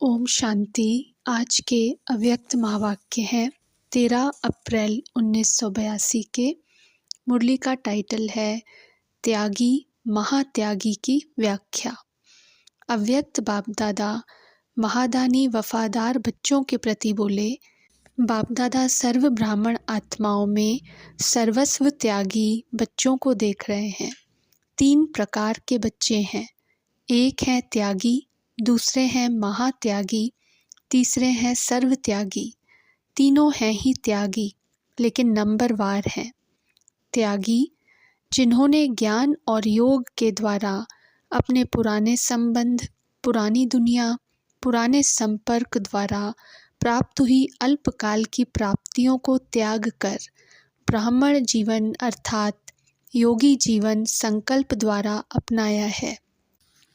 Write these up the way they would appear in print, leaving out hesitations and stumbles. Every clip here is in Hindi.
ओम शांति। आज के अव्यक्त महावाक्य हैं 13 अप्रैल 1982 के। मुरली का टाइटल है त्यागी महात्यागी की व्याख्या। अव्यक्त बाप दादा महादानी वफादार बच्चों के प्रति बोले, बाप दादा सर्व ब्राह्मण आत्माओं में सर्वस्व त्यागी बच्चों को देख रहे हैं। 3 प्रकार के बच्चे हैं। एक है त्यागी, दूसरे हैं महात्यागी, तीसरे हैं सर्व त्यागी। तीनों हैं ही त्यागी, लेकिन नंबरवार हैं। त्यागी जिन्होंने ज्ञान और योग के द्वारा अपने पुराने संबंध, पुरानी दुनिया, पुराने संपर्क द्वारा प्राप्त हुई अल्पकाल की प्राप्तियों को त्याग कर ब्राह्मण जीवन अर्थात योगी जीवन संकल्प द्वारा अपनाया है।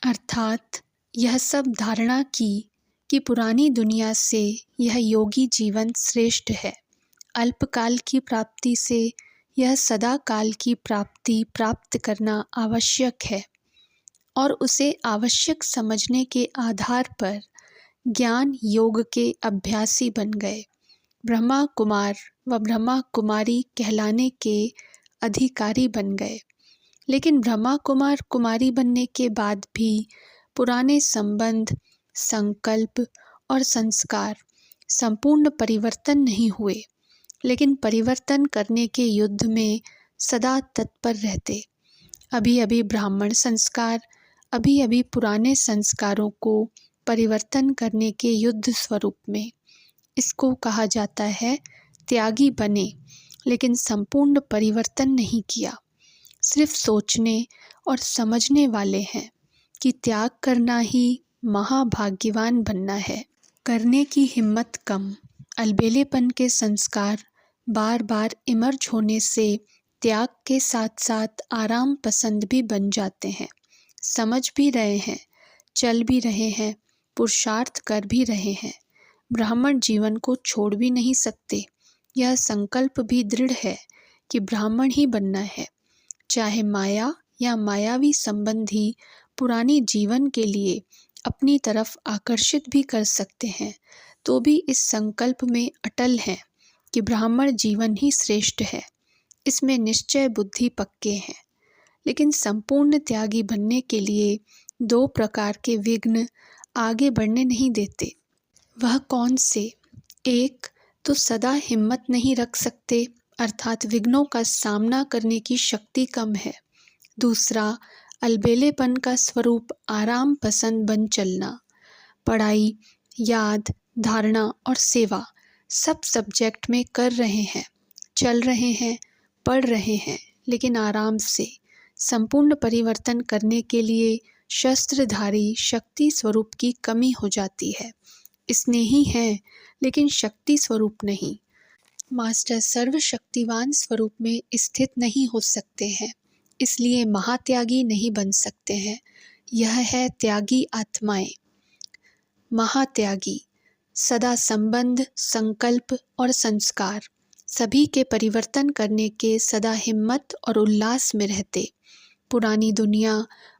अर्थात यह सब धारणा की कि पुरानी दुनिया से यह योगी जीवन श्रेष्ठ है। अल्पकाल की प्राप्ति से यह सदा काल की प्राप्ति प्राप्त करना आवश्यक है और उसे आवश्यक समझने के आधार पर ज्ञान योग के अभ्यासी बन गए। ब्रह्मा कुमार व ब्रह्मा कुमारी कहलाने के अधिकारी बन गए। लेकिन ब्रह्मा कुमार कुमारी बनने के बाद भी पुराने संबंध, संकल्प और संस्कार संपूर्ण परिवर्तन नहीं हुए, लेकिन परिवर्तन करने के युद्ध में सदा तत्पर रहते। अभी अभी ब्राह्मण संस्कार, अभी अभी पुराने संस्कारों को परिवर्तन करने के युद्ध स्वरूप में। इसको कहा जाता है त्यागी बने, लेकिन संपूर्ण परिवर्तन नहीं किया। सिर्फ सोचने और समझने वाले हैं कि त्याग करना ही महाभाग्यवान बनना है। करने की हिम्मत कम, अलबेलेपन के संस्कार बार बार इमर्ज होने से त्याग के साथ साथ आराम पसंद भी बन जाते हैं। समझ भी रहे हैं, चल भी रहे हैं, पुरुषार्थ कर भी रहे हैं, ब्राह्मण जीवन को छोड़ भी नहीं सकते। यह संकल्प भी दृढ़ है कि ब्राह्मण ही बनना है। चाहे माया या मायावी संबंधी पुरानी जीवन के लिए अपनी तरफ आकर्षित भी कर सकते हैं, तो भी इस संकल्प में अटल हैं कि ब्राह्मण जीवन ही श्रेष्ठ है। इसमें निश्चय बुद्धि पक्के हैं। लेकिन संपूर्ण त्यागी बनने के लिए 2 प्रकार के विघ्न आगे बढ़ने नहीं देते। वह कौन से? एक तो सदा हिम्मत नहीं रख सकते, अर्थात विघ्नों का सामना करने की शक्ति कम है। दूसरा, अलबेलेपन का स्वरूप आराम पसंद बन चलना। पढ़ाई, याद, धारणा और सेवा सब सब्जेक्ट में कर रहे हैं, चल रहे हैं, पढ़ रहे हैं, लेकिन आराम से। संपूर्ण परिवर्तन करने के लिए शस्त्रधारी शक्ति स्वरूप की कमी हो जाती है। स्नेही हैं, लेकिन शक्ति स्वरूप नहीं। मास्टर सर्वशक्तिवान स्वरूप में स्थित नहीं हो सकते हैं, इसलिए महात्यागी नहीं बन सकते हैं। यह है त्यागी आत्माएं। महात्यागी सदा संबंध, संकल्प और संस्कार सभी के परिवर्तन करने के सदा हिम्मत और उल्लास में रहते। पुरानी दुनिया,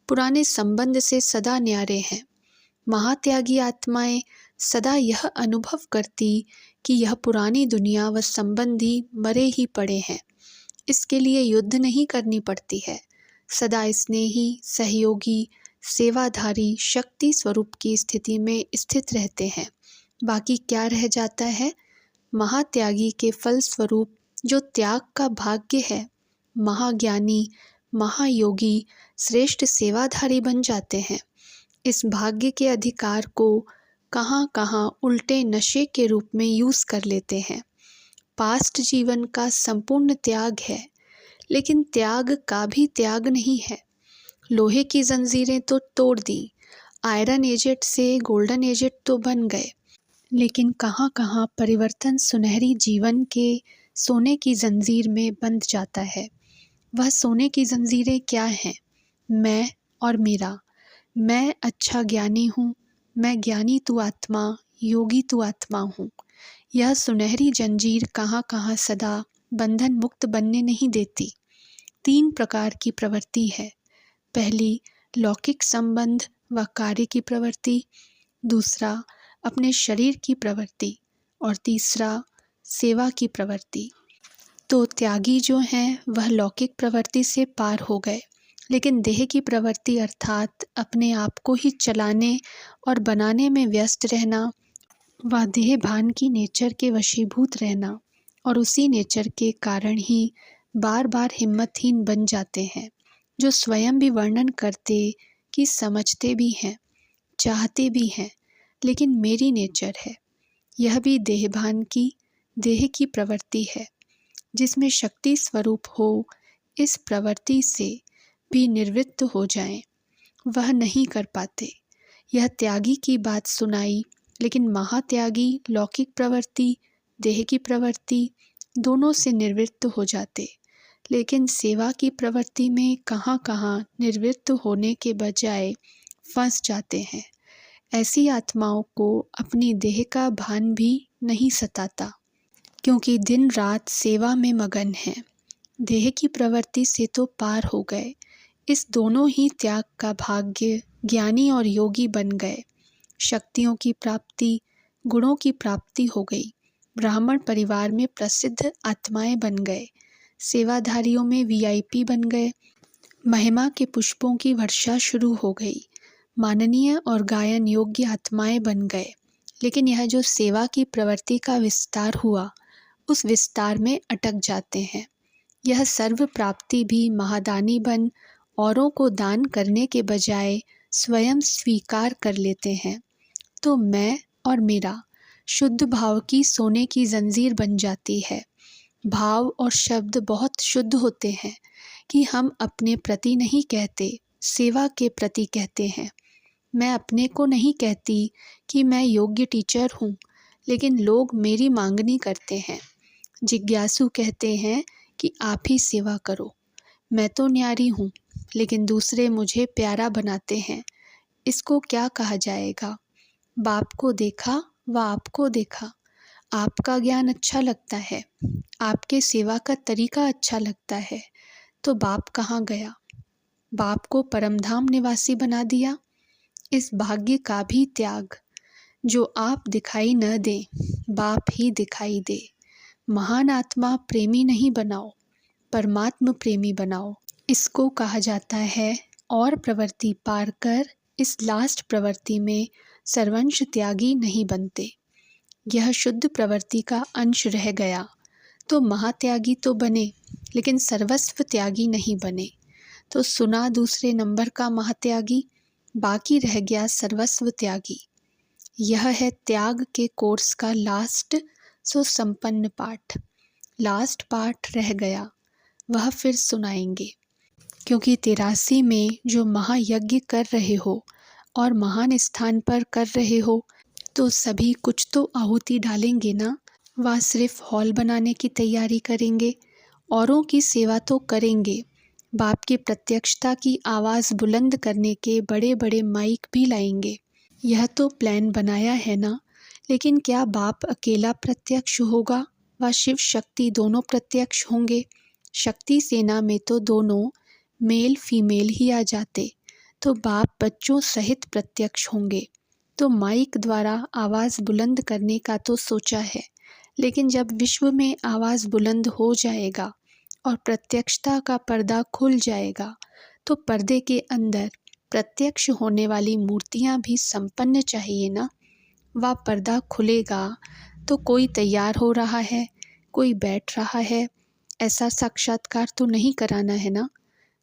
पुराने संबंध से सदा न्यारे हैं। महात्यागी आत्माएं सदा यह अनुभव करती कि यह पुरानी दुनिया व संबंधी मरे ही पड़े हैं। इसके लिए युद्ध नहीं करनी पड़ती है। सदा स्नेही, सहयोगी, सेवाधारी शक्ति स्वरूप की स्थिति में स्थित रहते हैं। बाकी क्या रह जाता है? महात्यागी के फल स्वरूप जो त्याग का भाग्य है, महाज्ञानी, महायोगी, श्रेष्ठ सेवाधारी बन जाते हैं। इस भाग्य के अधिकार को कहाँ कहाँ उल्टे नशे के रूप में यूज़ कर लेते हैं। पास्ट जीवन का संपूर्ण त्याग है, लेकिन त्याग का भी त्याग नहीं है। लोहे की जंजीरें तो तोड़ दी, आयरन एजेट से गोल्डन एजेट तो बन गए, लेकिन कहाँ कहाँ परिवर्तन सुनहरी जीवन के सोने की जंजीर में बंध जाता है। वह सोने की जंजीरें क्या हैं? मैं और मेरा। मैं अच्छा ज्ञानी हूँ, मैं ज्ञानी तू आत्मा, योगी तू आत्मा हूँ। यह सुनहरी जंजीर कहाँ कहाँ सदा बंधन मुक्त बनने नहीं देती। 3 प्रकार की प्रवृत्ति है। पहली, लौकिक संबंध व कार्य की प्रवृत्ति। दूसरा, अपने शरीर की प्रवृत्ति और तीसरा सेवा की प्रवृत्ति। तो त्यागी जो हैं वह लौकिक प्रवृत्ति से पार हो गए, लेकिन देह की प्रवृत्ति अर्थात अपने आप को ही चलाने और बनाने में व्यस्त रहना व देह भान की नेचर के वशीभूत रहना और उसी नेचर के कारण ही बार बार हिम्मतहीन बन जाते हैं, जो स्वयं भी वर्णन करते कि समझते भी हैं, चाहते भी हैं, लेकिन मेरी नेचर है। यह भी देह भान की, देह की प्रवृत्ति है, जिसमें शक्ति स्वरूप हो इस प्रवृत्ति से भी निवृत्त हो जाएं, वह नहीं कर पाते। यह त्यागी की बात सुनाई, लेकिन महात्यागी लौकिक प्रवृत्ति, देह की प्रवृत्ति दोनों से निवृत्त हो जाते, लेकिन सेवा की प्रवृत्ति में कहाँ कहाँ निवृत्त होने के बजाय फंस जाते हैं। ऐसी आत्माओं को अपनी देह का भान भी नहीं सताता, क्योंकि दिन रात सेवा में मगन हैं। देह की प्रवृत्ति से तो पार हो गए, इस दोनों ही त्याग का भाग्य ज्ञानी और योगी बन गए। शक्तियों की प्राप्ति, गुणों की प्राप्ति हो गई। ब्राह्मण परिवार में प्रसिद्ध आत्माएं बन गए, सेवाधारियों में वीआईपी बन गए। महिमा के पुष्पों की वर्षा शुरू हो गई, माननीय और गायन योग्य आत्माएं बन गए। लेकिन यह जो सेवा की प्रवृत्ति का विस्तार हुआ, उस विस्तार में अटक जाते हैं। यह सर्व प्राप्ति भी महादानी बन औरों को दान करने के बजाय स्वयं स्वीकार कर लेते हैं। तो मैं और मेरा शुद्ध भाव की सोने की जंजीर बन जाती है। भाव और शब्द बहुत शुद्ध होते हैं कि हम अपने प्रति नहीं कहते, सेवा के प्रति कहते हैं। मैं अपने को नहीं कहती कि मैं योग्य टीचर हूँ, लेकिन लोग मेरी मांगनी करते हैं। जिज्ञासु कहते हैं कि आप ही सेवा करो। मैं तो न्यारी हूँ, लेकिन दूसरे मुझे प्यारा बनाते हैं। इसको क्या कहा जाएगा? बाप को देखा व आपको देखा। आपका ज्ञान अच्छा लगता है, आपके सेवा का तरीका अच्छा लगता है, तो बाप कहाँ गया? बाप को परमधाम निवासी बना दिया। इस भाग्य का भी त्याग, जो आप दिखाई न दें, बाप ही दिखाई दे। महान आत्मा प्रेमी नहीं बनाओ, परमात्म प्रेमी बनाओ। इसको कहा जाता है और प्रवृत्ति पार कर इस लास्ट प्रवृत्ति में सर्वंश त्यागी नहीं बनते। यह शुद्ध प्रवृत्ति का अंश रह गया तो महात्यागी तो बने, लेकिन सर्वस्व त्यागी नहीं बने। तो सुना दूसरे नंबर का महात्यागी, बाकी रह गया सर्वस्व त्यागी। यह है त्याग के कोर्स का लास्ट संपन्न पाठ। लास्ट पाठ रह गया, वह फिर सुनाएंगे, क्योंकि 83 में जो महायज्ञ कर रहे हो और महान स्थान पर कर रहे हो, तो सभी कुछ तो आहुति डालेंगे ना। वह सिर्फ हॉल बनाने की तैयारी करेंगे, औरों की सेवा तो करेंगे। बाप की प्रत्यक्षता की आवाज़ बुलंद करने के बड़े बड़े माइक भी लाएंगे। यह तो प्लान बनाया है ना, लेकिन क्या बाप अकेला प्रत्यक्ष होगा व शिव शक्ति दोनों प्रत्यक्ष होंगे? शक्ति सेना में तो दोनों मेल फीमेल ही आ जाते, तो बाप बच्चों सहित प्रत्यक्ष होंगे। तो माइक द्वारा आवाज़ बुलंद करने का तो सोचा है, लेकिन जब विश्व में आवाज़ बुलंद हो जाएगा और प्रत्यक्षता का पर्दा खुल जाएगा, तो पर्दे के अंदर प्रत्यक्ष होने वाली मूर्तियाँ भी संपन्न चाहिए ना। वह पर्दा खुलेगा तो कोई तैयार हो रहा है, कोई बैठ रहा है, ऐसा साक्षात्कार तो नहीं कराना है ना।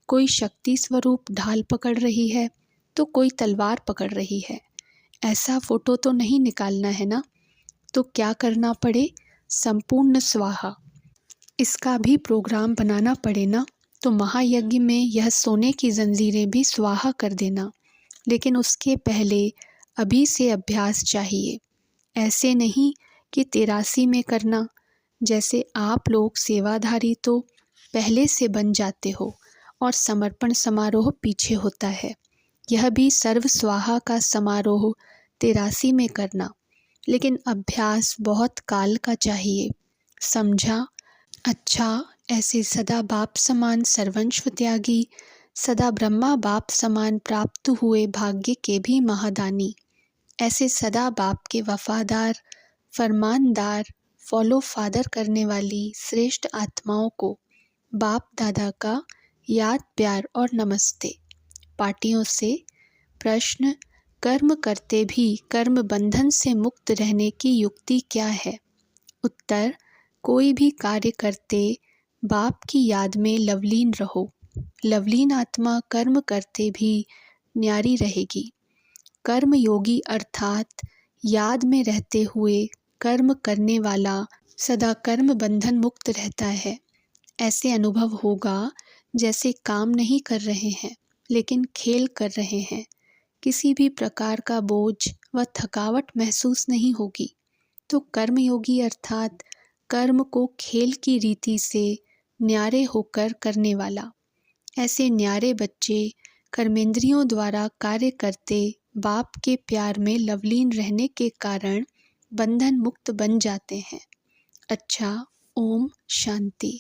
कोई शक्ति स्वरूप ढाल पकड़ रही है तो कोई तलवार पकड़ रही है, ऐसा फोटो तो नहीं निकालना है ना। तो क्या करना पड़े? संपूर्ण स्वाहा। इसका भी प्रोग्राम बनाना पड़े ना। तो महायज्ञ में यह सोने की जंजीरें भी स्वाहा कर देना, लेकिन उसके पहले अभी से अभ्यास चाहिए। ऐसे नहीं कि 83 में करना। जैसे आप लोग सेवाधारी तो पहले से बन जाते हो और समर्पण समारोह पीछे होता है। यह भी सर्व स्वाहा का समारोह 83 में करना, लेकिन अभ्यास बहुत काल का चाहिए। समझा? अच्छा, ऐसे सदा बाप समान सर्वंश त्यागी, सदा ब्रह्मा बाप समान प्राप्त हुए भाग्य के भी महादानी, ऐसे सदा बाप के वफादार, फरमानदार, फॉलो फादर करने वाली श्रेष्ठ आत्माओं को बाप दादा का याद, प्यार और नमस्ते। पार्टियों से प्रश्न: कर्म करते भी कर्म बंधन से मुक्त रहने की युक्ति क्या है? उत्तर: कोई भी कार्य करते बाप की याद में लवलीन रहो। लवलीन आत्मा कर्म करते भी न्यारी रहेगी। कर्म योगी अर्थात याद में रहते हुए कर्म करने वाला सदा कर्म बंधन मुक्त रहता है। ऐसे अनुभव होगा जैसे काम नहीं कर रहे हैं लेकिन खेल कर रहे हैं। किसी भी प्रकार का बोझ व थकावट महसूस नहीं होगी। तो कर्मयोगी अर्थात कर्म को खेल की रीति से न्यारे होकर करने वाला। ऐसे न्यारे बच्चे कर्मेंद्रियों द्वारा कार्य करते बाप के प्यार में लवलीन रहने के कारण बंधन मुक्त बन जाते हैं। अच्छा, ओम शांति।